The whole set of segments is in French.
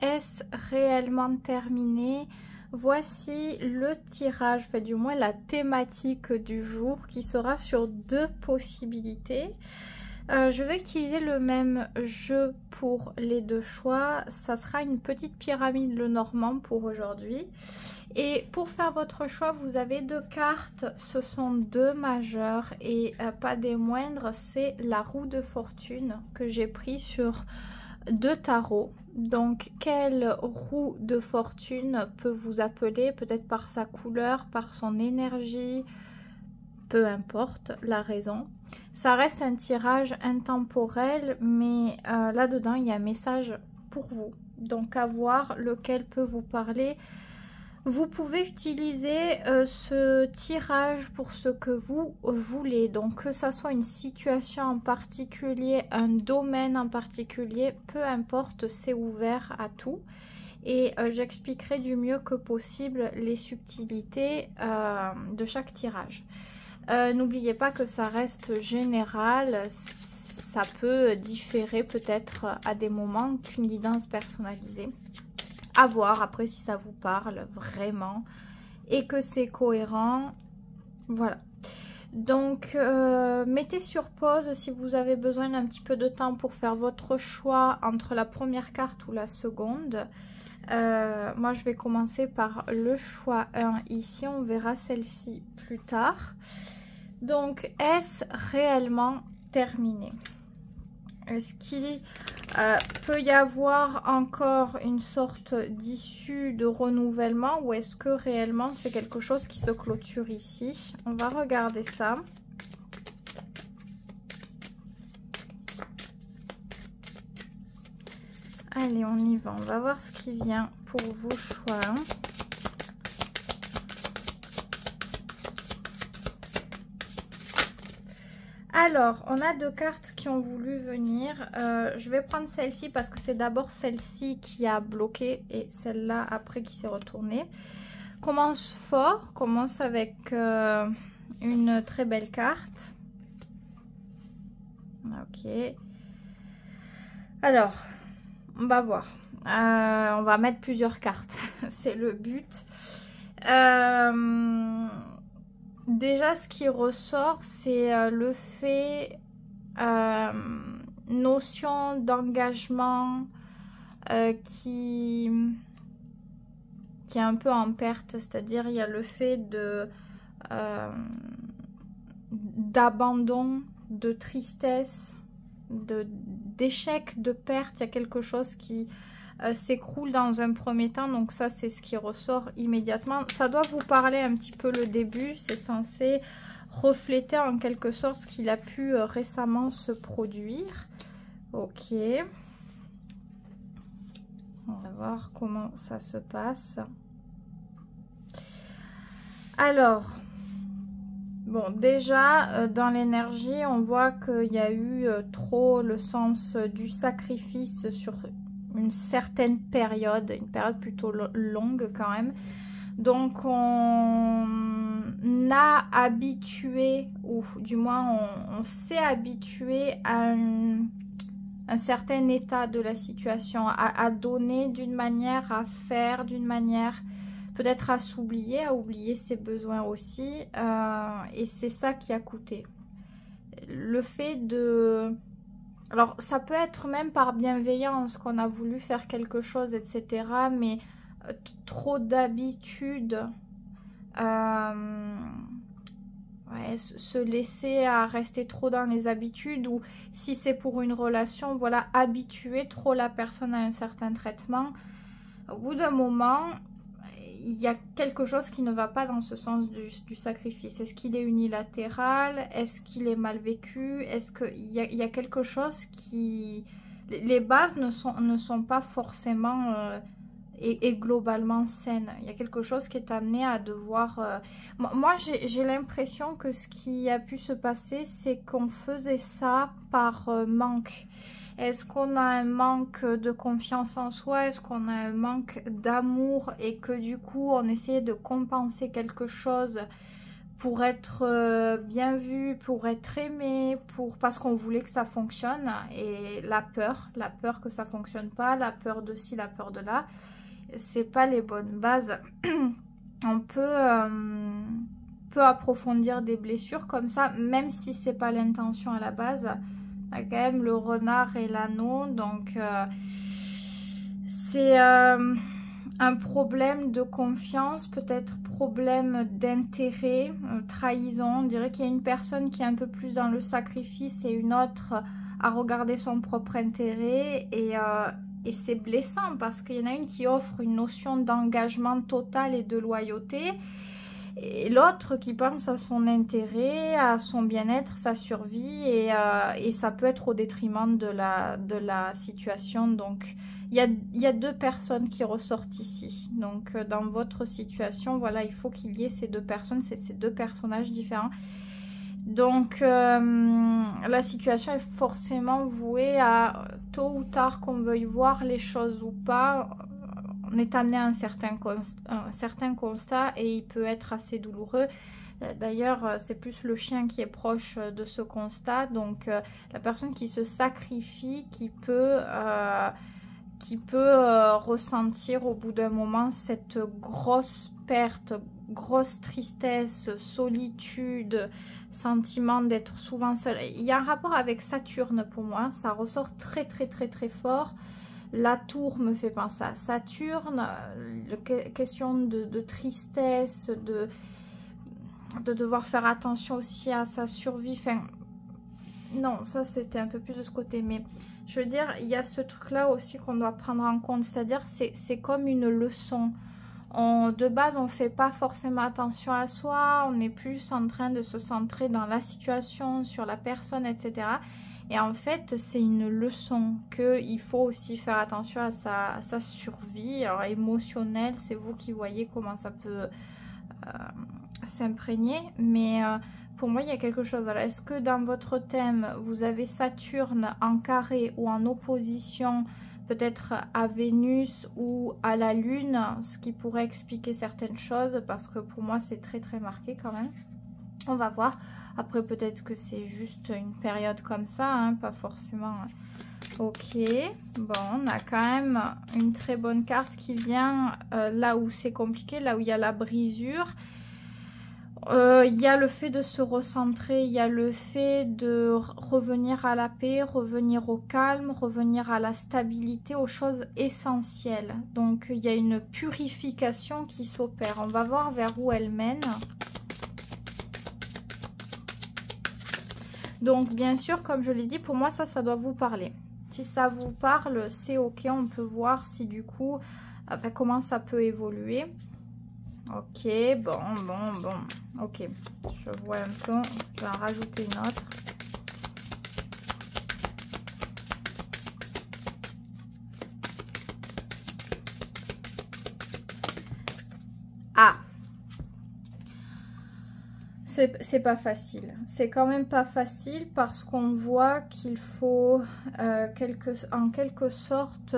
est-ce réellement terminé? Voici le tirage, enfin du moins la thématique du jour qui sera sur 2 possibilités. Je vais utiliser le même jeu pour les 2 choix. Ça sera une petite pyramide le normand pour aujourd'hui. Et pour faire votre choix, vous avez 2 cartes. Ce sont 2 majeurs et pas des moindres. C'est la roue de fortune que j'ai pris sur 2 tarots. Donc, quelle roue de fortune peut vous appeler? Peut-être par sa couleur, par son énergie, peu importe la raison. Ça reste un tirage intemporel, mais là-dedans, il y a un message pour vous. Donc, à voir lequel peut vous parler. Vous pouvez utiliser ce tirage pour ce que vous voulez. Donc, que ça soit une situation en particulier, un domaine en particulier, peu importe, c'est ouvert à tout. Et j'expliquerai du mieux que possible les subtilités de chaque tirage. N'oubliez pas que ça reste général, ça peut différer peut-être à des moments qu'une guidance personnalisée. À voir après si ça vous parle vraiment et que c'est cohérent. Voilà. Donc, mettez sur pause si vous avez besoin d'un petit peu de temps pour faire votre choix entre la première carte ou la seconde. Moi, je vais commencer par le choix 1 ici. On verra celle-ci plus tard. Donc, est-ce réellement terminé? Est-ce qu'il peut y avoir encore une sorte d'issue de renouvellement ou est-ce que réellement c'est quelque chose qui se clôture ici? On va regarder ça. Allez, on y va. On va voir ce qui vient pour vous, choix 1. Alors, on a 2 cartes qui ont voulu venir. Je vais prendre celle-ci parce que c'est d'abord celle-ci qui a bloqué et celle-là après qui s'est retournée. Commence fort, commence avec une très belle carte. Ok. Alors, on va voir. On va mettre plusieurs cartes. C'est le but. Déjà, ce qui ressort, c'est le fait, notion d'engagement qui est un peu en perte, c'est-à-dire il y a le fait de d'abandon, de tristesse, d'échec, de perte. Il y a quelque chose qui s'écroule dans un premier temps, donc ça c'est ce qui ressort immédiatement. Ça doit vous parler un petit peu le début, c'est censé refléter en quelque sorte ce qu'il a pu récemment se produire. Ok, on va voir comment ça se passe. Alors, bon, déjà dans l'énergie on voit qu'il y a eu trop le sens du sacrifice sur une certaine période, une période plutôt longue quand même. Donc on a habitué, ou du moins on s'est habitué à un certain état de la situation, à donner d'une manière, à faire d'une manière, peut-être à s'oublier, à oublier ses besoins aussi. Et c'est ça qui a coûté. Le fait de... Alors, ça peut être même par bienveillance qu'on a voulu faire quelque chose, etc. Mais trop d'habitude, ouais, se laisser à rester trop dans les habitudes, ou si c'est pour une relation, voilà, habituer trop la personne à un certain traitement. Au bout d'un moment, il y a quelque chose qui ne va pas dans ce sens du sacrifice. Est-ce qu'il est unilatéral? Est-ce qu'il est mal vécu? Est-ce qu'il y a quelque chose qui... Les bases ne sont pas forcément et globalement saines. Il y a quelque chose qui est amené à devoir... Moi, j'ai l'impression que ce qui a pu se passer, c'est qu'on faisait ça par manque. Est-ce qu'on a un manque de confiance en soi? Est-ce qu'on a un manque d'amour et que du coup on essayait de compenser quelque chose pour être bien vu, pour être aimé, parce qu'on voulait que ça fonctionne. Et la peur que ça fonctionne pas, la peur de ci, la peur de là, c'est pas les bonnes bases. On peut approfondir des blessures comme ça, même si c'est pas l'intention à la base. Il y a quand même le renard et l'anneau, donc c'est un problème de confiance, peut-être problème d'intérêt, trahison. On dirait qu'il y a une personne qui est un peu plus dans le sacrifice et une autre à regarder son propre intérêt, et c'est blessant parce qu'il y en a une qui offre une notion d'engagement total et de loyauté, et l'autre qui pense à son intérêt, à son bien-être, sa survie, et ça peut être au détriment de la situation. Donc il y a deux personnes qui ressortent ici. Donc dans votre situation, voilà, il faut qu'il y ait ces deux personnes, ces deux personnages différents. Donc la situation est forcément vouée à, tôt ou tard, qu'on veuille voir les choses ou pas, on est amené à un certain constat, et il peut être assez douloureux. D'ailleurs, c'est plus le chien qui est proche de ce constat. Donc la personne qui se sacrifie, qui peut ressentir au bout d'un moment cette grosse perte, grosse tristesse, solitude, sentiment d'être souvent seul. Il y a un rapport avec Saturne pour moi, ça ressort très très très très fort. La tour me fait penser à Saturne, question de tristesse, de devoir faire attention aussi à sa survie. Enfin, non, ça c'était un peu plus de ce côté, mais je veux dire, il y a ce truc-là aussi qu'on doit prendre en compte, c'est-à-dire c'est comme une leçon. De base, on ne fait pas forcément attention à soi, on est plus en train de se centrer dans la situation, sur la personne, etc. Et en fait, c'est une leçon qu'il faut aussi faire attention à sa survie. Alors, émotionnelle, c'est vous qui voyez comment ça peut s'imprégner. Mais pour moi, il y a quelque chose. Alors, est-ce que dans votre thème, vous avez Saturne en carré ou en opposition, peut-être à Vénus ou à la Lune, ce qui pourrait expliquer certaines choses, parce que pour moi, c'est très très marqué quand même. On va voir. Après, peut-être que c'est juste une période comme ça, hein, pas forcément. Ok, bon, on a quand même une très bonne carte qui vient là où c'est compliqué, là où il y a la brisure. Il y a le fait de se recentrer, il y a le fait de revenir à la paix, revenir au calme, revenir à la stabilité, aux choses essentielles. Donc, il y a une purification qui s'opère. On va voir vers où elle mène. Donc, bien sûr, comme je l'ai dit, pour moi, ça doit vous parler. Si ça vous parle, c'est ok. On peut voir si du coup, comment ça peut évoluer. Ok, bon. Ok, je vois un peu. Je vais en rajouter une autre. Ah! C'est pas facile. C'est quand même pas facile parce qu'on voit qu'il faut en quelque sorte...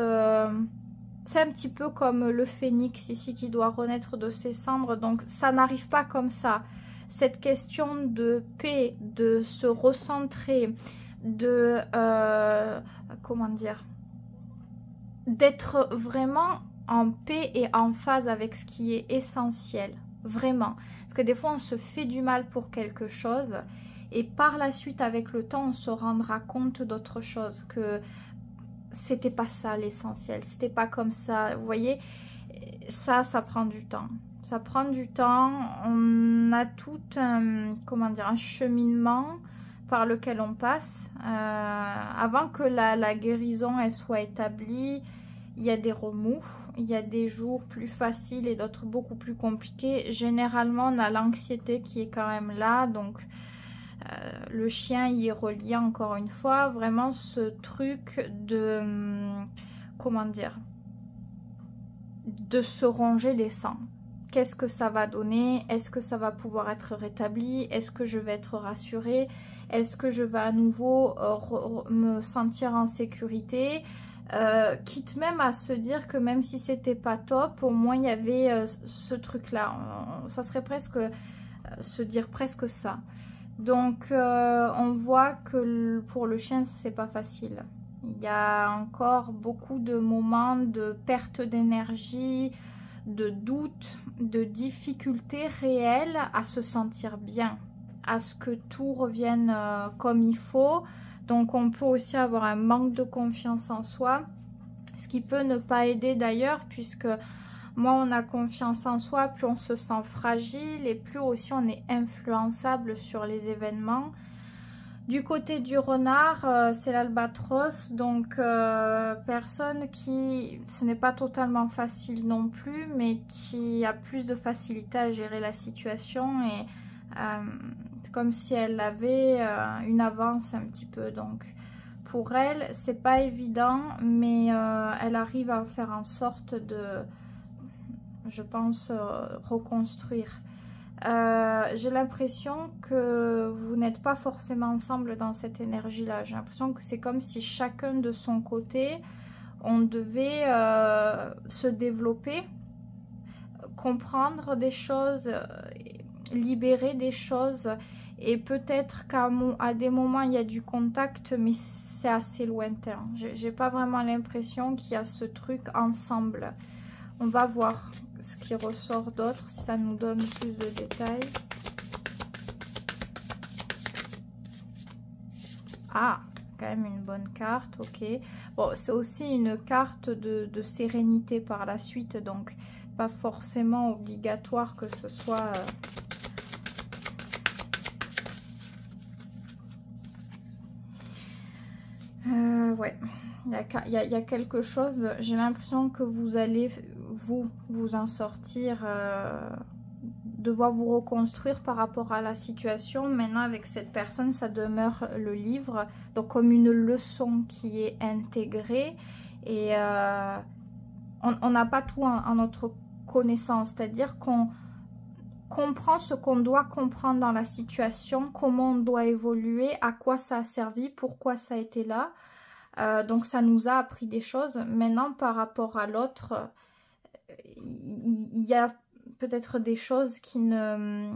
c'est un petit peu comme le phénix ici qui doit renaître de ses cendres. Donc ça n'arrive pas comme ça. Cette question de paix, de se recentrer, de... comment dire, d'être vraiment en paix et en phase avec ce qui est essentiel. Vraiment. Parce que des fois, on se fait du mal pour quelque chose. Et par la suite, avec le temps, on se rendra compte d'autre chose. Que c'était pas ça l'essentiel. C'était pas comme ça. Vous voyez, ça prend du temps. Ça prend du temps. On a tout un, comment dire, un cheminement par lequel on passe. Avant que la guérison elle soit établie, il y a des remous. Il y a des jours plus faciles et d'autres beaucoup plus compliqués. Généralement, on a l'anxiété qui est quand même là. Donc, le chien y est relié encore une fois. Vraiment ce truc de... comment dire, de se ronger les sangs. Qu'est-ce que ça va donner? Est-ce que ça va pouvoir être rétabli? Est-ce que je vais être rassurée? Est-ce que je vais à nouveau me sentir en sécurité? Quitte même à se dire que même si c'était pas top, au moins il y avait ce truc là. Ça serait presque se dire presque ça. Donc on voit que pour le chien c'est pas facile. Il y a encore beaucoup de moments de perte d'énergie, de doute, de difficultés réelles à se sentir bien, à ce que tout revienne comme il faut. Donc on peut aussi avoir un manque de confiance en soi, ce qui peut ne pas aider d'ailleurs, puisque moins on a confiance en soi, plus on se sent fragile et plus aussi on est influençable sur les événements. Du côté du renard, c'est l'albatros, donc personne qui, ce n'est pas totalement facile non plus, mais qui a plus de facilité à gérer la situation et c'est comme si elle avait une avance un petit peu. Donc pour elle, c'est pas évident, mais elle arrive à faire en sorte de, je pense, reconstruire. J'ai l'impression que vous n'êtes pas forcément ensemble dans cette énergie-là. J'ai l'impression que c'est comme si chacun de son côté, on devait se développer, comprendre des choses, libérer des choses. Et peut-être qu'à des moments, il y a du contact, mais c'est assez lointain. J'ai pas vraiment l'impression qu'il y a ce truc ensemble. On va voir ce qui ressort d'autre, si ça nous donne plus de détails. Ah, quand même une bonne carte, ok. Bon, c'est aussi une carte de sérénité par la suite, donc pas forcément obligatoire que ce soit... ouais, il y a quelque chose, j'ai l'impression que vous allez vous en sortir, devoir vous reconstruire par rapport à la situation. Maintenant avec cette personne, ça demeure le livre, donc comme une leçon qui est intégrée et on n'a pas tout en notre connaissance, c'est-à-dire qu'on comprend ce qu'on doit comprendre dans la situation, comment on doit évoluer, à quoi ça a servi, pourquoi ça a été là. Donc ça nous a appris des choses. Maintenant par rapport à l'autre, il y a peut-être des choses qui ne,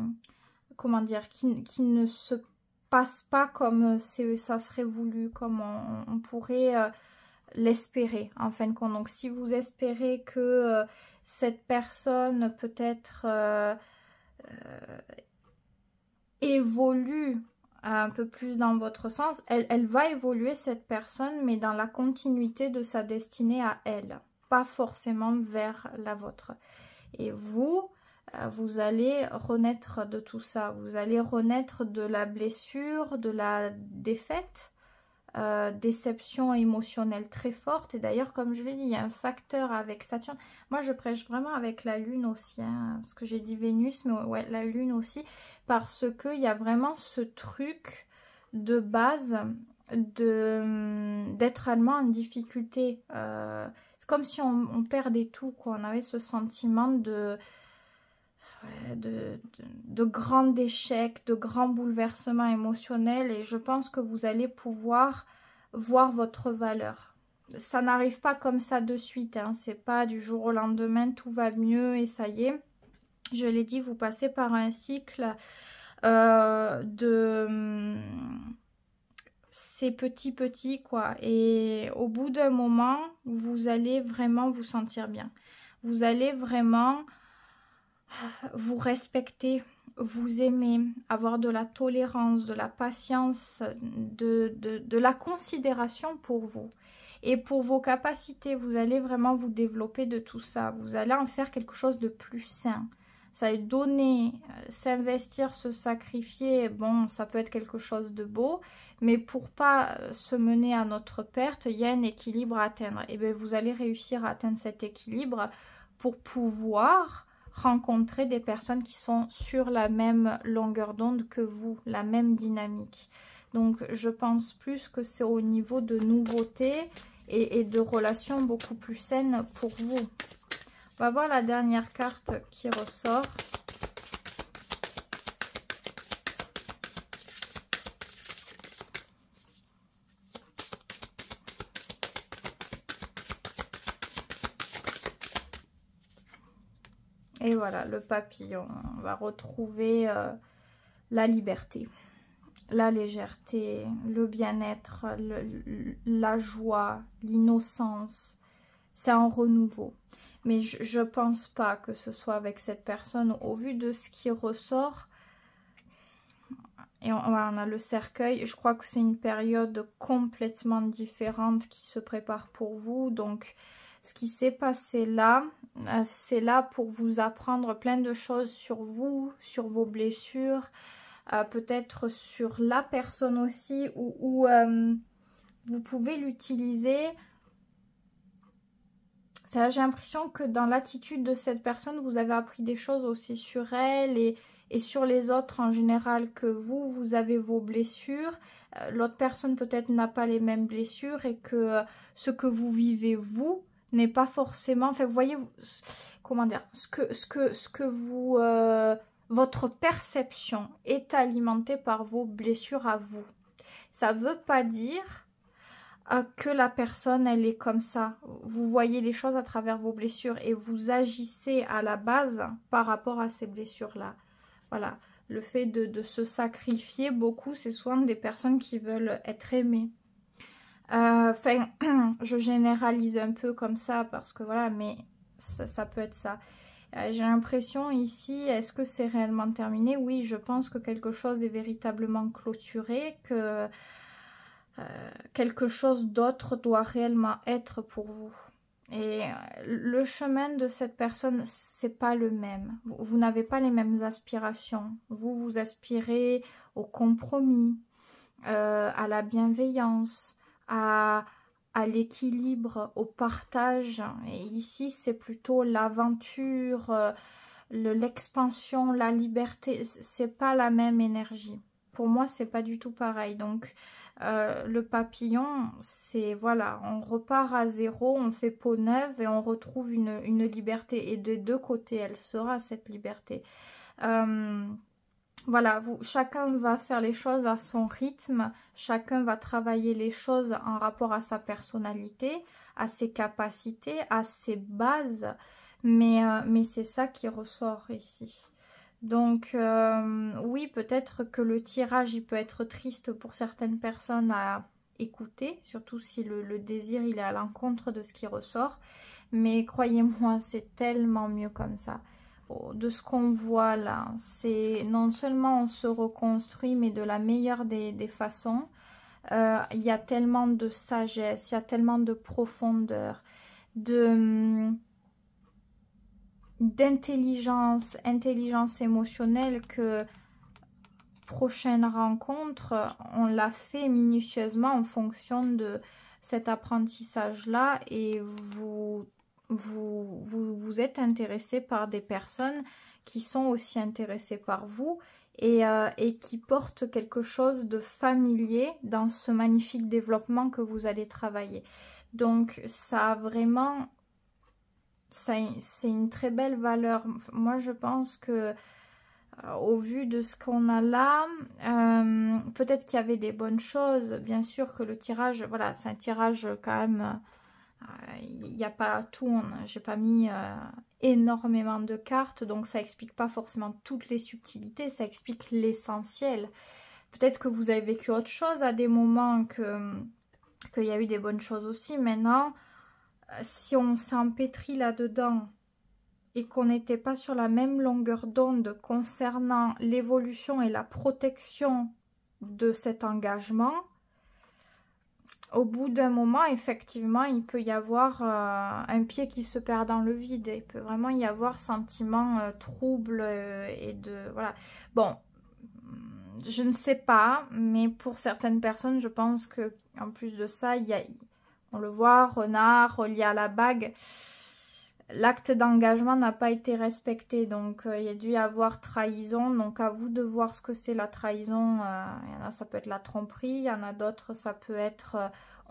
comment dire, qui ne se passent pas comme ça serait voulu, comme on pourrait l'espérer en fin de compte. Donc si vous espérez que cette personne peut-être évolue un peu plus dans votre sens, elle va évoluer cette personne, mais dans la continuité de sa destinée à elle, pas forcément vers la vôtre. Et vous, vous allez renaître de tout ça, vous allez renaître de la blessure, de la défaite, déception émotionnelle très forte. Et d'ailleurs, comme je l'ai dit, il y a un facteur avec Saturne. Moi, je prêche vraiment avec la Lune aussi, hein, parce que j'ai dit Vénus, mais ouais, la Lune aussi, parce qu'il y a vraiment ce truc de base d'être allemand en difficulté. C'est comme si on perdait tout, quoi. On avait ce sentiment de grands échecs, de grands bouleversements émotionnels, et je pense que vous allez pouvoir voir votre valeur. Ça n'arrive pas comme ça de suite, hein. C'est pas du jour au lendemain, tout va mieux et ça y est. Je l'ai dit, vous passez par un cycle c'est petit quoi, et au bout d'un moment, vous allez vraiment vous sentir bien. Vous allez vraiment vous respecter, vous aimer, avoir de la tolérance, de la patience, de la considération pour vous et pour vos capacités. Vous allez vraiment vous développer de tout ça. Vous allez en faire quelque chose de plus sain. Ça va donner, s'investir, se sacrifier, bon, ça peut être quelque chose de beau, mais pour pas se mener à notre perte, il y a un équilibre à atteindre. Et bien, vous allez réussir à atteindre cet équilibre pour pouvoir rencontrer des personnes qui sont sur la même longueur d'onde que vous, la même dynamique. Donc je pense plus que c'est au niveau de nouveautés et de relations beaucoup plus saines pour vous. On va voir la dernière carte qui ressort. Et voilà, le papillon. On va retrouver la liberté, la légèreté, le bien-être, la joie, l'innocence. C'est un renouveau. Mais je pense pas que ce soit avec cette personne. Au vu de ce qui ressort, et on a le cercueil, je crois que c'est une période complètement différente qui se prépare pour vous. Donc, ce qui s'est passé là, c'est là pour vous apprendre plein de choses sur vous, sur vos blessures, peut-être sur la personne aussi, où vous pouvez l'utiliser. J'ai l'impression que dans l'attitude de cette personne, vous avez appris des choses aussi sur elle et sur les autres en général, que vous avez vos blessures. L'autre personne peut-être n'a pas les mêmes blessures et que ce que vous vivez vous n'est pas forcément... Enfin, vous voyez, comment dire, ce que vous... votre perception est alimentée par vos blessures à vous. Ça ne veut pas dire que la personne, elle est comme ça. Vous voyez les choses à travers vos blessures et vous agissez à la base par rapport à ces blessures-là. Voilà, le fait de se sacrifier, beaucoup, c'est souvent des personnes qui veulent être aimées. Enfin, je généralise un peu comme ça parce que voilà, mais ça peut être ça. J'ai l'impression ici, est-ce que c'est réellement terminé? Oui, je pense que quelque chose est véritablement clôturé, que quelque chose d'autre doit réellement être pour vous. Et le chemin de cette personne, c'est pas le même. Vous n'avez pas les mêmes aspirations. Vous aspirez au compromis, à la bienveillance, à l'équilibre, au partage. Et ici, c'est plutôt l'aventure, l'expansion, la liberté. C'est pas la même énergie. Pour moi, c'est pas du tout pareil. Donc, le papillon, c'est voilà, on repart à zéro, on fait peau neuve et on retrouve une liberté. Et des deux côtés, elle sera cette liberté. Voilà, chacun va faire les choses à son rythme, chacun va travailler les choses en rapport à sa personnalité, à ses capacités, à ses bases, mais c'est ça qui ressort ici. Donc oui, peut-être que le tirage, il peut être triste pour certaines personnes à écouter, surtout si le désir, il est à l'encontre de ce qui ressort, mais croyez-moi, c'est tellement mieux comme ça. De ce qu'on voit là, c'est non seulement on se reconstruit, mais de la meilleure des façons. Il y a tellement de sagesse, il y a tellement de profondeur, d'intelligence, intelligence émotionnelle, que prochaine rencontre, on l'a fait minutieusement en fonction de cet apprentissage-là, et vous êtes intéressé par des personnes qui sont aussi intéressées par vous et qui portent quelque chose de familier dans ce magnifique développement que vous allez travailler. Donc ça a vraiment... c'est une très belle valeur. Moi, je pense que au vu de ce qu'on a là, peut-être qu'il y avait des bonnes choses. Bien sûr que le tirage, voilà, c'est un tirage quand même... il n'y a pas tout, j'ai pas mis énormément de cartes, donc ça explique pas forcément toutes les subtilités, ça explique l'essentiel. Peut-être que vous avez vécu autre chose à des moments, qu'il y a eu des bonnes choses aussi. Maintenant, si on s'empêtrit là-dedans et qu'on n'était pas sur la même longueur d'onde concernant l'évolution et la protection de cet engagement, au bout d'un moment, effectivement, il peut y avoir un pied qui se perd dans le vide. Il peut vraiment y avoir sentiment trouble et de... Voilà. Bon, je ne sais pas, mais pour certaines personnes, je pense que en plus de ça, on le voit, renard, relié à la bague, l'acte d'engagement n'a pas été respecté. Donc, il y a dû y avoir trahison. Donc, à vous de voir ce que c'est la trahison. Il y en a, ça peut être la tromperie. Il y en a d'autres, ça peut être...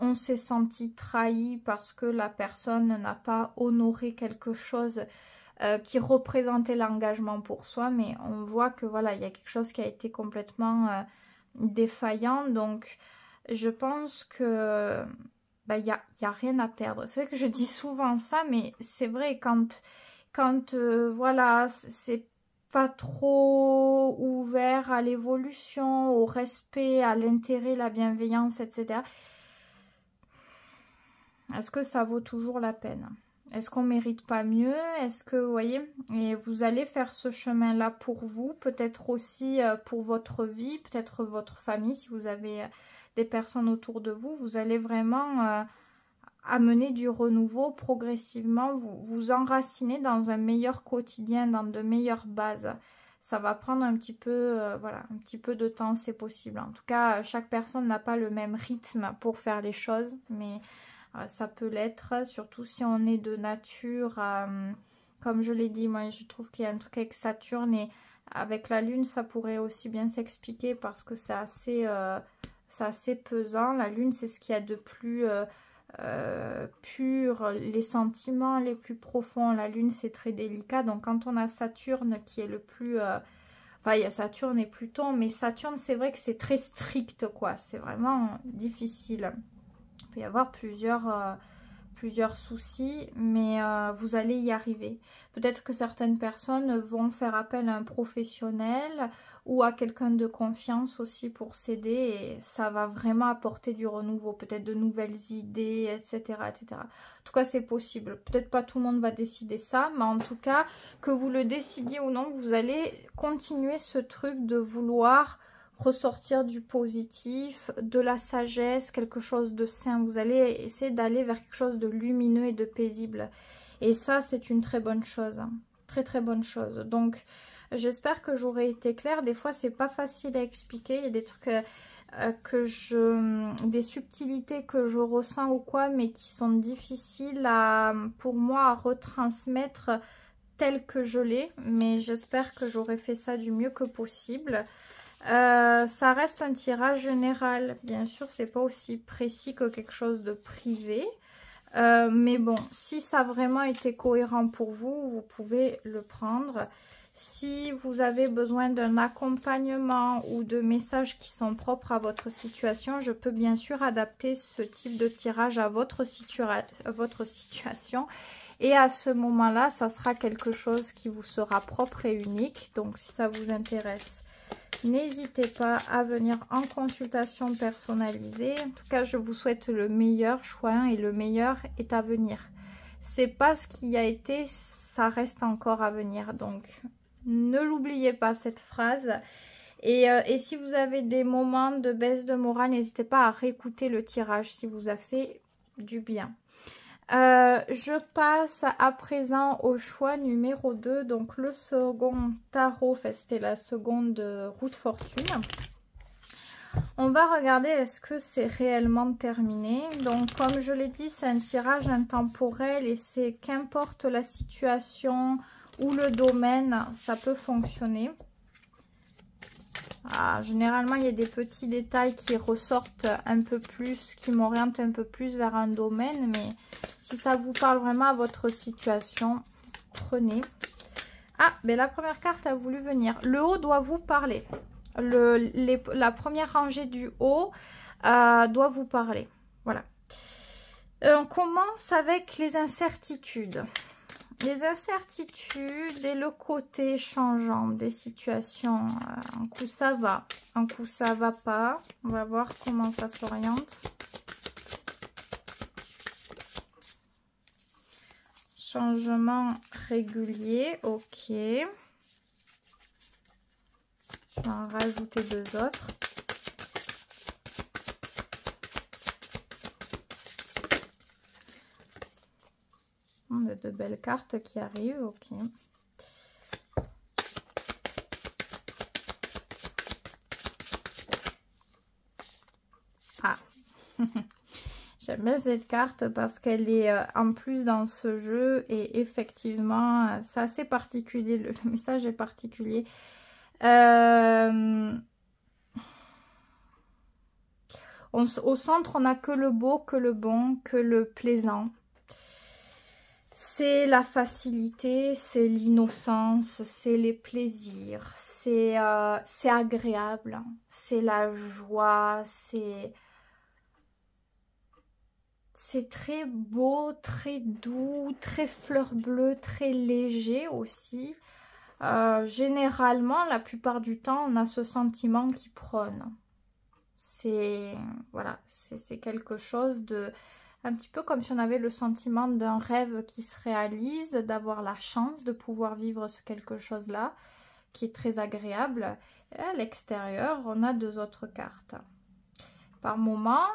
on s'est senti trahi parce que la personne n'a pas honoré quelque chose qui représentait l'engagement pour soi. Mais on voit que voilà, il y a quelque chose qui a été complètement défaillant. Donc, je pense que... il y a rien à perdre. C'est vrai que je dis souvent ça, mais c'est vrai, quand quand voilà, c'est pas trop ouvert à l'évolution, au respect, à l'intérêt, la bienveillance, etc. Est-ce que ça vaut toujours la peine? Est-ce qu'on mérite pas mieux? Est-ce que, vous voyez, et vous allez faire ce chemin-là pour vous, peut-être aussi pour votre vie, peut-être votre famille, si vous avez des personnes autour de vous, vous allez vraiment amener du renouveau progressivement, vous enraciner dans un meilleur quotidien, dans de meilleures bases. Ça va prendre un petit peu, voilà, un petit peu de temps, c'est possible. En tout cas, chaque personne n'a pas le même rythme pour faire les choses, mais ça peut l'être, surtout si on est de nature, comme je l'ai dit, moi je trouve qu'il y a un truc avec Saturne et avec la Lune, ça pourrait aussi bien s'expliquer parce que c'est assez pesant. La Lune, c'est ce qu'il y a de plus pur, les sentiments les plus profonds. La Lune, c'est très délicat, donc quand on a Saturne qui est le plus... Enfin, il y a Saturne et Pluton, mais Saturne, c'est vrai que c'est très strict, quoi. C'est vraiment difficile. Il peut y avoir plusieurs soucis, mais vous allez y arriver. Peut-être que certaines personnes vont faire appel à un professionnel ou à quelqu'un de confiance aussi pour s'aider et ça va vraiment apporter du renouveau, peut-être de nouvelles idées, etc. etc. En tout cas, c'est possible. Peut-être pas tout le monde va décider ça, mais en tout cas, que vous le décidiez ou non, vous allez continuer ce truc de vouloir ressortir du positif, de la sagesse, quelque chose de sain. Vous allez essayer d'aller vers quelque chose de lumineux et de paisible. Et ça, c'est une très bonne chose. Très, très bonne chose. Donc, j'espère que j'aurai été claire. Des fois, c'est pas facile à expliquer. Il y a des trucs des subtilités que je ressens ou quoi, mais qui sont difficiles pour moi à retransmettre tel que je l'ai. Mais j'espère que j'aurai fait ça du mieux que possible. Ça reste un tirage général, bien sûr c'est pas aussi précis que quelque chose de privé, mais bon, si ça a vraiment été cohérent pour vous, vous pouvez le prendre. Si vous avez besoin d'un accompagnement ou de messages qui sont propres à votre situation, je peux bien sûr adapter ce type de tirage à votre situation. Et à ce moment-là, ça sera quelque chose qui vous sera propre et unique. Donc si ça vous intéresse, n'hésitez pas à venir en consultation personnalisée. En tout cas, je vous souhaite le meilleur choix et le meilleur est à venir. C'est pas ce qui a été, ça reste encore à venir. Donc, ne l'oubliez pas cette phrase. Et si vous avez des moments de baisse de morale, n'hésitez pas à réécouter le tirage si vous a fait du bien. Je passe à présent au choix numéro 2, donc le second tarot, enfin, c'était la seconde roue de fortune. On va regarder est-ce que c'est réellement terminé. Donc comme je l'ai dit, c'est un tirage intemporel et c'est qu'importe la situation ou le domaine, ça peut fonctionner. Généralement, il y a des petits détails qui ressortent un peu plus, qui m'orientent un peu plus vers un domaine. Mais si ça vous parle vraiment à votre situation, prenez. Ben la première carte a voulu venir. Le haut doit vous parler. La première rangée du haut doit vous parler. Voilà. On commence avec les incertitudes. Les incertitudes et le côté changeant des situations. Un coup ça va, un coup ça va pas. On va voir comment ça s'oriente. Changement régulier, ok. Je vais en rajouter 2 autres. On a de belles cartes qui arrivent, ok. J'aime bien cette carte parce qu'elle est en plus dans ce jeu et effectivement, c'est assez particulier, le message est particulier. Au centre, on n'a que le beau, que le bon, que le plaisant. C'est la facilité, c'est l'innocence, c'est les plaisirs, c'est agréable, c'est la joie, c'est c'est très beau, très doux, très fleur bleue, très léger aussi. Généralement, la plupart du temps, on a ce sentiment qui prône. C'est voilà, c'est quelque chose de un petit peu comme si on avait le sentiment d'un rêve qui se réalise, d'avoir la chance de pouvoir vivre ce quelque chose-là, qui est très agréable. Et à l'extérieur, on a deux autres cartes. Par moment,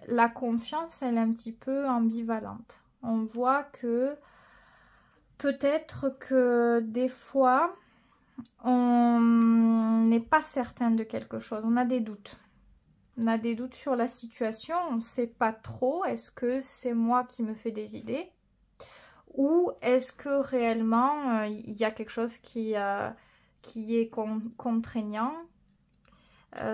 la confiance, elle est un petit peu ambivalente. On voit que peut-être que des fois, on n'est pas certain de quelque chose, on a des doutes. On a des doutes sur la situation, on ne sait pas trop, est-ce que c'est moi qui me fais des idées ou est-ce que réellement il y a quelque chose qui est contraignant.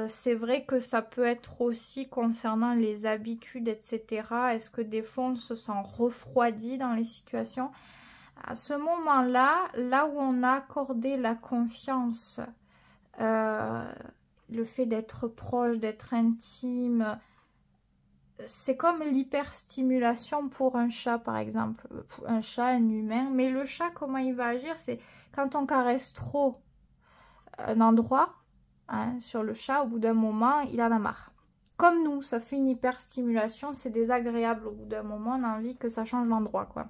C'est vrai que ça peut être aussi concernant les habitudes, etc. Est-ce que des fois on se sent refroidi dans les situations? À ce moment-là, là où on a accordé la confiance, le fait d'être proche, d'être intime, c'est comme l'hyperstimulation pour un chat par exemple. Un chat, un humain. Mais le chat, comment il va agir? C'est quand on caresse trop un endroit, hein, sur le chat, au bout d'un moment, il en a marre. Comme nous, ça fait une hyperstimulation, c'est désagréable. Au bout d'un moment, on a envie que ça change l'endroit, quoi.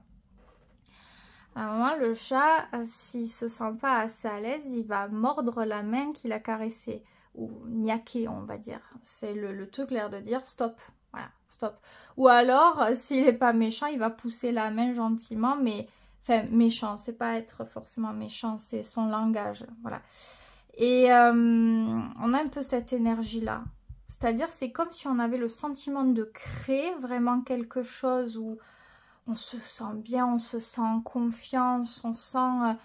À un moment, le chat, s'il se sent pas assez à l'aise, il va mordre la main qu'il a caressée. Ou niaquer, on va dire. C'est le truc, l'air de dire stop. Voilà, stop. Ou alors, s'il n'est pas méchant, il va pousser la main gentiment, mais... Enfin, méchant, c'est pas être forcément méchant, c'est son langage. Voilà. Et on a un peu cette énergie-là. C'est-à-dire, c'est comme si on avait le sentiment de créer vraiment quelque chose où on se sent bien, on se sent en confiance, on sent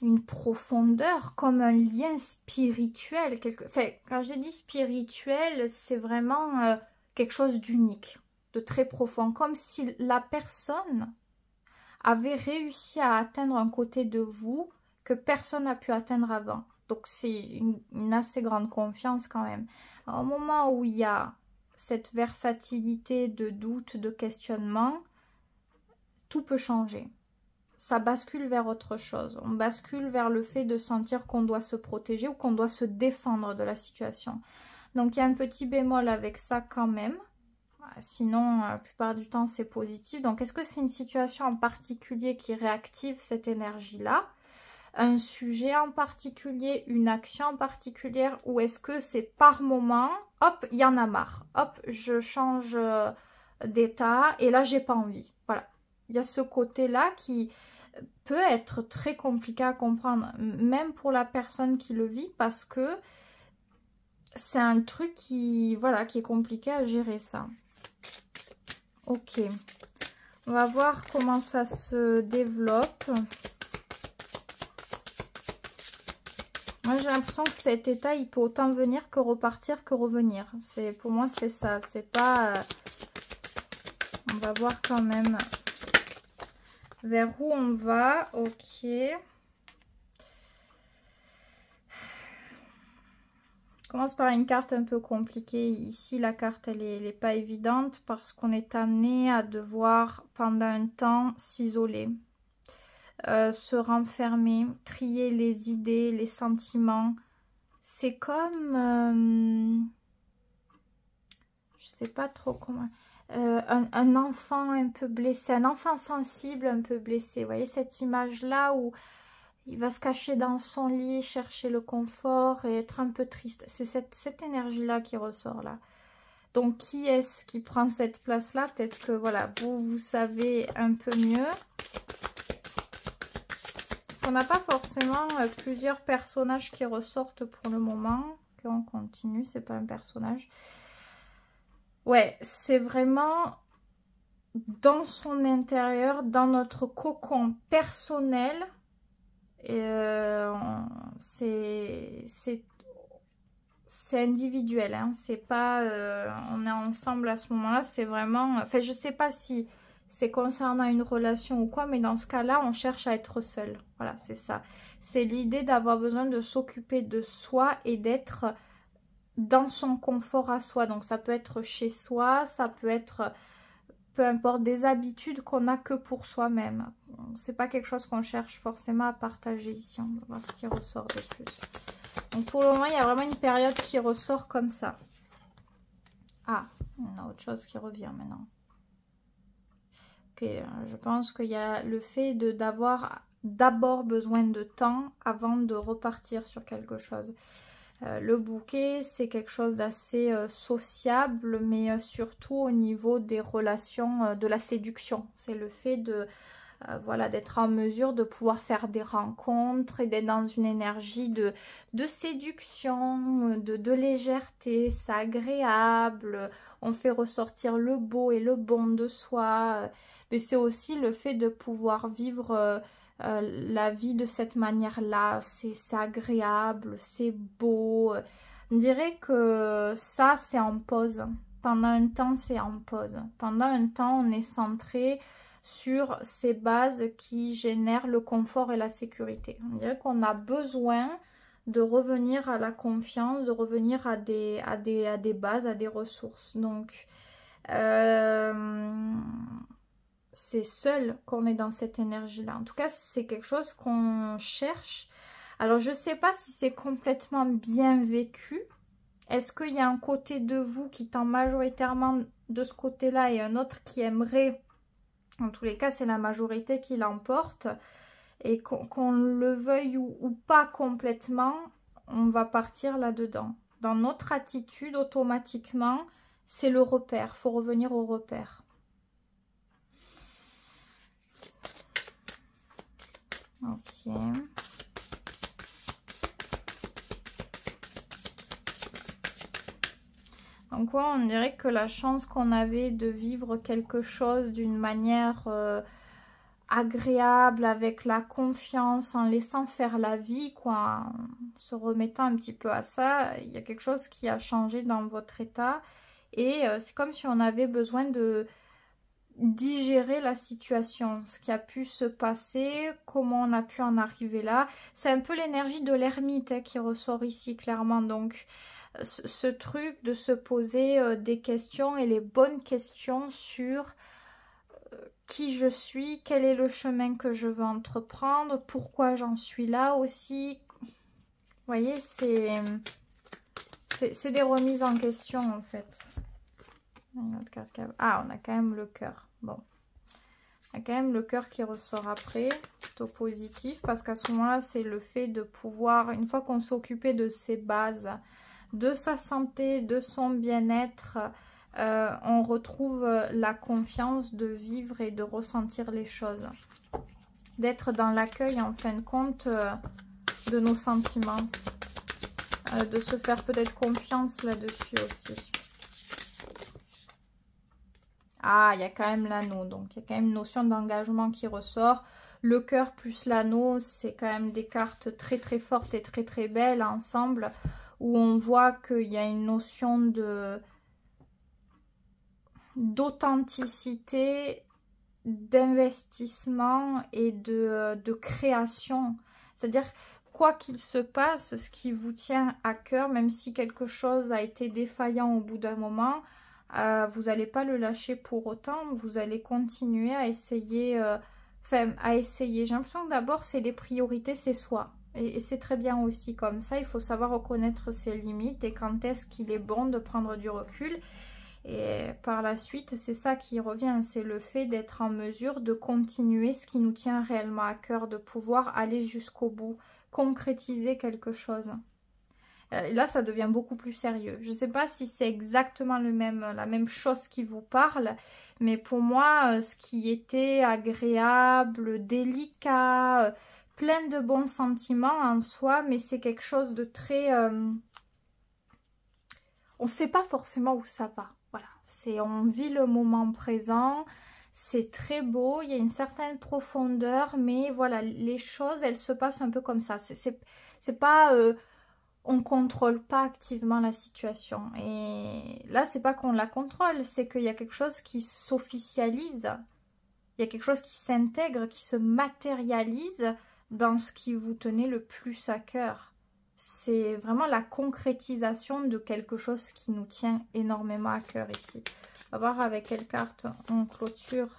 une profondeur, comme un lien spirituel. Enfin, quand je dis spirituel, c'est vraiment quelque chose d'unique, de très profond. Comme si la personne avait réussi à atteindre un côté de vous que personne n'a pu atteindre avant. Donc c'est une assez grande confiance quand même. Au moment où il y a cette versatilité de doute, de questionnement, tout peut changer. Ça bascule vers autre chose. On bascule vers le fait de sentir qu'on doit se protéger ou qu'on doit se défendre de la situation. Donc il y a un petit bémol avec ça quand même. Sinon, la plupart du temps, c'est positif. Donc est-ce que c'est une situation en particulier qui réactive cette énergie-là? Un sujet en particulier, une action en particulier, ou est-ce que c'est par moment, hop, il y en a marre, hop, je change d'état et là, j'ai pas envie. Voilà. Il y a ce côté-là qui peut être très compliqué à comprendre, même pour la personne qui le vit, parce que c'est un truc qui, voilà, qui est compliqué à gérer ça. Ok. On va voir comment ça se développe. Moi, j'ai l'impression que cet état, il peut autant venir que repartir que revenir. Pour moi, c'est ça. C'est pas... On va voir quand même vers où on va. Ok. Je commence par une carte un peu compliquée. Ici, la carte, elle est pas évidente parce qu'on est amené à devoir, pendant un temps, s'isoler. Se renfermer, trier les idées, les sentiments. C'est comme... je sais pas trop comment... un enfant un peu blessé, un enfant sensible un peu blessé. Vous voyez cette image-là où il va se cacher dans son lit, chercher le confort et être un peu triste. C'est cette énergie-là qui ressort là. Donc, qui est-ce qui prend cette place-là? Peut-être que, voilà, vous savez un peu mieux. On n'a pas forcément plusieurs personnages qui ressortent pour le moment. On continue, c'est pas un personnage. Ouais, c'est vraiment dans son intérieur, dans notre cocon personnel. C'est individuel, hein. C'est pas... on est ensemble à ce moment-là, c'est vraiment... Enfin, je sais pas si... c'est concernant une relation ou quoi, mais dans ce cas-là, on cherche à être seul. Voilà, c'est ça. C'est l'idée d'avoir besoin de s'occuper de soi et d'être dans son confort à soi. Donc ça peut être chez soi, ça peut être peu importe des habitudes qu'on a que pour soi-même. C'est pas quelque chose qu'on cherche forcément à partager ici. On va voir ce qui ressort de plus. Donc pour le moment, il y a vraiment une période qui ressort comme ça. Ah, on a autre chose qui revient maintenant. Ok, je pense qu'il y a le fait d'avoir d'abord besoin de temps avant de repartir sur quelque chose. Le bouquet, c'est quelque chose d'assez sociable, mais surtout au niveau des relations, de la séduction. C'est le fait de... voilà, d'être en mesure de pouvoir faire des rencontres et d'être dans une énergie de séduction, de légèreté, c'est agréable, on fait ressortir le beau et le bon de soi, mais c'est aussi le fait de pouvoir vivre la vie de cette manière-là, c'est agréable, c'est beau. On dirait que ça, c'est en pause. Pendant un temps, c'est en pause. Pendant un temps, on est centré sur ces bases qui génèrent le confort et la sécurité. On dirait qu'on a besoin de revenir à la confiance, de revenir à des bases, à des ressources. Donc, c'est seul qu'on est dans cette énergie-là. En tout cas, c'est quelque chose qu'on cherche. Alors, je ne sais pas si c'est complètement bien vécu. Est-ce qu'il y a un côté de vous qui tend majoritairement de ce côté-là et un autre qui aimerait... En tous les cas, c'est la majorité qui l'emporte. Et qu'on le veuille ou pas complètement, on va partir là-dedans. Dans notre attitude, automatiquement, c'est le repère. Il faut revenir au repère. Ok. Donc ouais, on dirait que la chance qu'on avait de vivre quelque chose d'une manière agréable, avec la confiance, en laissant faire la vie, quoi, en se remettant un petit peu à ça, il y a quelque chose qui a changé dans votre état. Et c'est comme si on avait besoin de digérer la situation, ce qui a pu se passer, comment on a pu en arriver là. C'est un peu l'énergie de l'ermite hein, qui ressort ici clairement. Donc ce truc de se poser des questions et les bonnes questions sur qui je suis, quel est le chemin que je veux entreprendre, pourquoi j'en suis là aussi. Vous voyez, c'est des remises en question en fait. Une autre carte. Ah, on a quand même le cœur. Bon. On a quand même le cœur qui ressort après. Plutôt positif. Parce qu'à ce moment-là, c'est le fait de pouvoir, une fois qu'on s'est occupé de ses bases, de sa santé, de son bien-être, on retrouve la confiance de vivre et de ressentir les choses. D'être dans l'accueil, en fin de compte, de nos sentiments. De se faire peut-être confiance là-dessus aussi. Ah, il y a quand même l'anneau, donc il y a quand même une notion d'engagement qui ressort. Le cœur plus l'anneau, c'est quand même des cartes très très fortes et très très belles ensemble, où on voit qu'il y a une notion d'authenticité, d'investissement et de création. C'est-à-dire, quoi qu'il se passe, ce qui vous tient à cœur, même si quelque chose a été défaillant au bout d'un moment, vous n'allez pas le lâcher pour autant, vous allez continuer à essayer, J'ai l'impression que d'abord, c'est les priorités, c'est soi. Et c'est très bien aussi comme ça, il faut savoir reconnaître ses limites et quand est-ce qu'il est bon de prendre du recul. Et par la suite, c'est ça qui revient, c'est le fait d'être en mesure de continuer ce qui nous tient réellement à cœur, de pouvoir aller jusqu'au bout, concrétiser quelque chose. Là, ça devient beaucoup plus sérieux. Je ne sais pas si c'est exactement la même chose qui vous parle, mais pour moi, ce qui était agréable, délicat, plein de bons sentiments en soi, mais c'est quelque chose de très... on ne sait pas forcément où ça va. Voilà, on vit le moment présent, c'est très beau, il y a une certaine profondeur, mais voilà, les choses, elles se passent un peu comme ça. C'est pas... on contrôle pas activement la situation. Et là, c'est pas qu'on la contrôle, c'est qu'il y a quelque chose qui s'officialise. Il y a quelque chose qui s'intègre, qui se matérialise dans ce qui vous tenait le plus à cœur. C'est vraiment la concrétisation de quelque chose qui nous tient énormément à cœur ici. On va voir avec quelle carte on clôture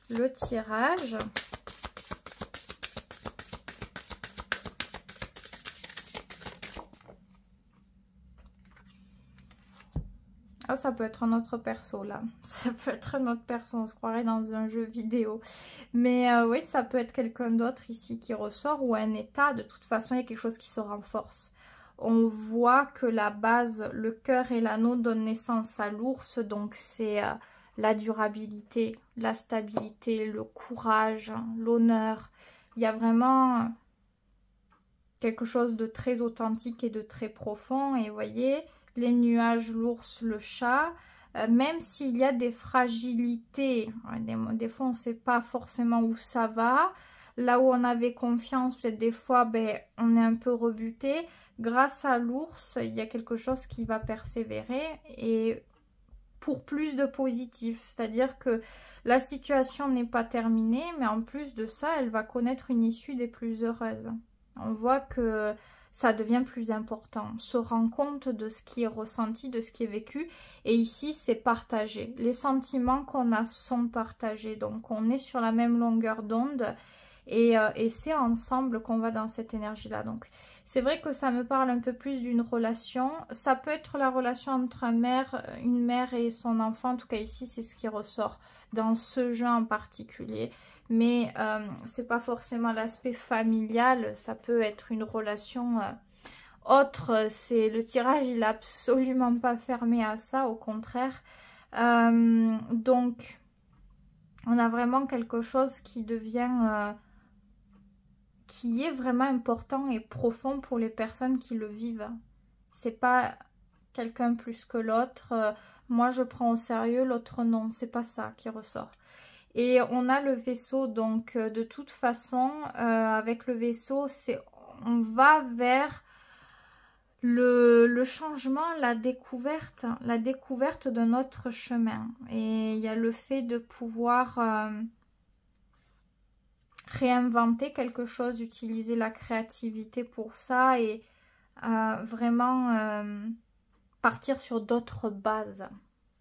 le tirage. Ah, ça peut être un autre perso là. Ça peut être un autre perso, on se croirait dans un jeu vidéo. Mais oui, ça peut être quelqu'un d'autre ici qui ressort ou un état. De toute façon, il y a quelque chose qui se renforce. On voit que la base, le cœur et l'anneau donnent naissance à l'ours. Donc c'est la durabilité, la stabilité, le courage, l'honneur. Il y a vraiment quelque chose de très authentique et de très profond. Et vous voyez, les nuages, l'ours, le chat, même s'il y a des fragilités, des fois on ne sait pas forcément où ça va, là où on avait confiance, peut-être des fois ben, on est un peu rebuté, grâce à l'ours, il y a quelque chose qui va persévérer et pour plus de positif, c'est-à-dire que la situation n'est pas terminée, mais en plus de ça, elle va connaître une issue des plus heureuses. On voit que ça devient plus important. On se rend compte de ce qui est ressenti, de ce qui est vécu. Et ici, c'est partagé. Les sentiments qu'on a sont partagés. Donc, on est sur la même longueur d'onde. Et c'est ensemble qu'on va dans cette énergie-là. Donc, c'est vrai que ça me parle un peu plus d'une relation. Ça peut être la relation entre une mère et son enfant. En tout cas, ici, c'est ce qui ressort dans ce jeu en particulier. Mais c'est pas forcément l'aspect familial. Ça peut être une relation autre. Le tirage, il n'est absolument pas fermé à ça. Au contraire. Donc, on a vraiment quelque chose qui devient... qui est vraiment important et profond pour les personnes qui le vivent. C'est pas quelqu'un plus que l'autre. Moi, je prends au sérieux, l'autre non. C'est pas ça qui ressort. Et on a le vaisseau, donc de toute façon, avec le vaisseau, on va vers le changement, la découverte de notre chemin. Et il y a le fait de pouvoir... réinventer quelque chose, utiliser la créativité pour ça et vraiment partir sur d'autres bases.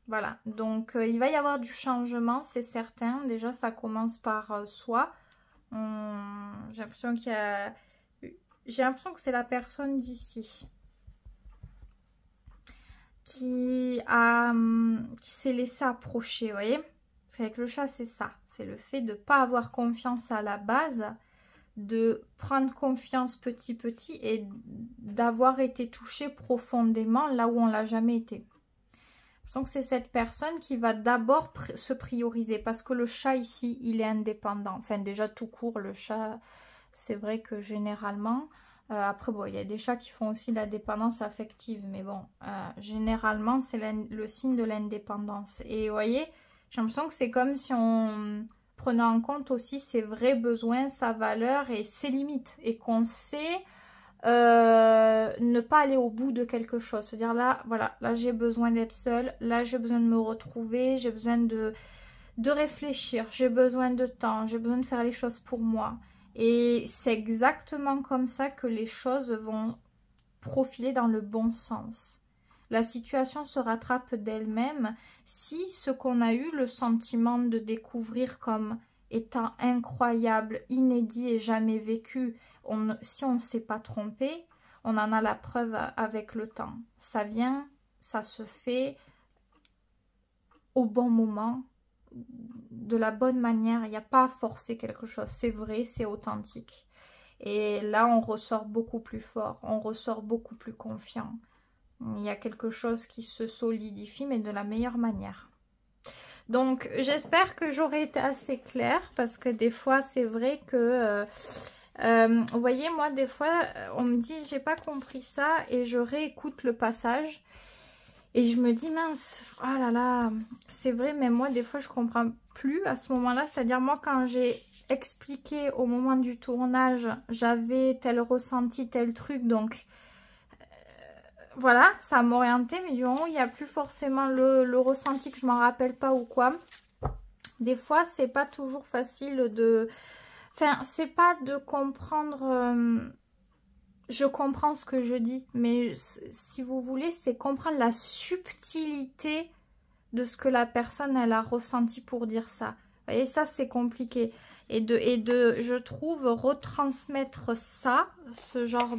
Voilà, donc il va y avoir du changement, c'est certain. Déjà, ça commence par soi. J'ai l'impression qu'il y a... J'ai l'impression que c'est la personne d'ici qui s'est laissé approcher, vous voyez ? Avec le chat, c'est ça. C'est le fait de ne pas avoir confiance à la base, de prendre confiance petit et d'avoir été touché profondément là où on ne l'a jamais été. Donc c'est cette personne qui va d'abord se prioriser parce que le chat ici, il est indépendant. Enfin déjà tout court, le chat, c'est vrai que généralement... après, bon, il y a des chats qui font aussi la dépendance affective. Mais bon, généralement, c'est le signe de l'indépendance. Et vous voyez... J'ai l'impression que c'est comme si on prenait en compte aussi ses vrais besoins, sa valeur et ses limites. Et qu'on sait ne pas aller au bout de quelque chose. Se dire là, voilà, là j'ai besoin d'être seule, là j'ai besoin de me retrouver, j'ai besoin de réfléchir, j'ai besoin de temps, j'ai besoin de faire les choses pour moi. Et c'est exactement comme ça que les choses vont profiler dans le bon sens. La situation se rattrape d'elle-même si ce qu'on a eu le sentiment de découvrir comme étant incroyable, inédit et jamais vécu, si on ne s'est pas trompé, on en a la preuve avec le temps. Ça vient, ça se fait au bon moment, de la bonne manière. Il n'y a pas à forcer quelque chose, c'est vrai, c'est authentique. Et là, on ressort beaucoup plus fort, on ressort beaucoup plus confiant. Il y a quelque chose qui se solidifie, mais de la meilleure manière. Donc, j'espère que j'aurai été assez claire, parce que des fois, c'est vrai que... vous voyez, moi, des fois, on me dit, j'ai pas compris ça, et je réécoute le passage, et je me dis, mince, oh là là, c'est vrai, mais moi, des fois, je comprends plus à ce moment-là. C'est-à-dire, moi, quand j'ai expliqué au moment du tournage, j'avais tel ressenti, tel truc, donc... voilà, ça m'orientait, mais du moment où il n'y a plus forcément le ressenti que je m'en rappelle pas ou quoi. Des fois, c'est pas toujours facile de... Enfin, c'est pas de comprendre je comprends ce que je dis, mais si vous voulez, c'est comprendre la subtilité de ce que la personne, elle a ressenti pour dire ça. Vous voyez, ça, c'est compliqué. Et je trouve, retransmettre ça, ce genre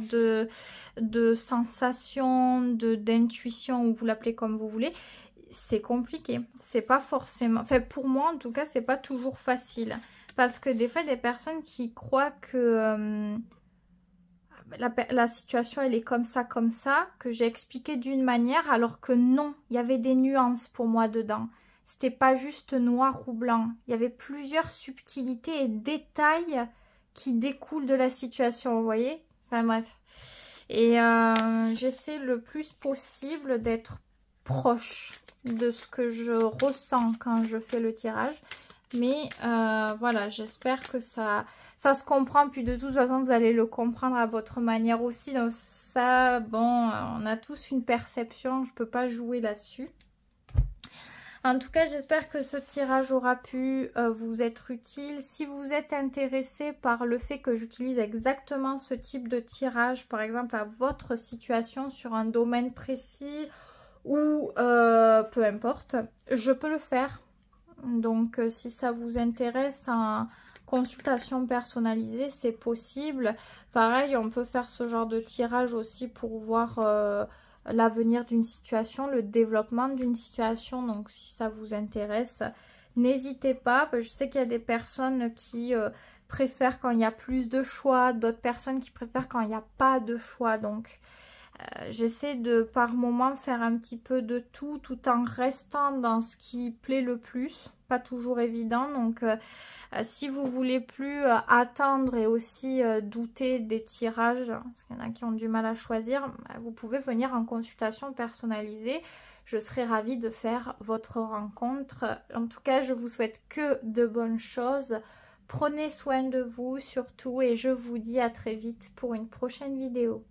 de sensation, d'intuition, ou vous l'appelez comme vous voulez, c'est compliqué. C'est pas forcément... Enfin, pour moi, en tout cas, c'est pas toujours facile. Parce que des fois, des personnes qui croient que... la situation, elle est comme ça, que j'ai expliqué d'une manière, alors que non, il y avait des nuances pour moi dedans. C'était pas juste noir ou blanc. Il y avait plusieurs subtilités et détails qui découlent de la situation, vous voyez? Enfin bref. Et j'essaie le plus possible d'être proche de ce que je ressens quand je fais le tirage. Mais voilà, j'espère que ça se comprend. Puis de toute façon, vous allez le comprendre à votre manière aussi. Donc ça, bon, on a tous une perception. Je ne peux pas jouer là-dessus. En tout cas, j'espère que ce tirage aura pu vous être utile. Si vous êtes intéressé par le fait que j'utilise exactement ce type de tirage, par exemple à votre situation sur un domaine précis ou peu importe, je peux le faire. Donc si ça vous intéresse en consultation personnalisée, c'est possible. Pareil, on peut faire ce genre de tirage aussi pour voir l'avenir d'une situation, le développement d'une situation. Donc si ça vous intéresse, n'hésitez pas. Je sais qu'il y a des personnes qui préfèrent quand il y a plus de choix, d'autres personnes qui préfèrent quand il n'y a pas de choix. Donc j'essaie de par moment faire un petit peu de tout en restant dans ce qui plaît le plus. Pas toujours évident. Donc si vous voulez plus attendre et aussi douter des tirages, parce qu'il y en a qui ont du mal à choisir, vous pouvez venir en consultation personnalisée. Je serai ravie de faire votre rencontre. En tout cas, je vous souhaite que de bonnes choses. Prenez soin de vous surtout et je vous dis à très vite pour une prochaine vidéo.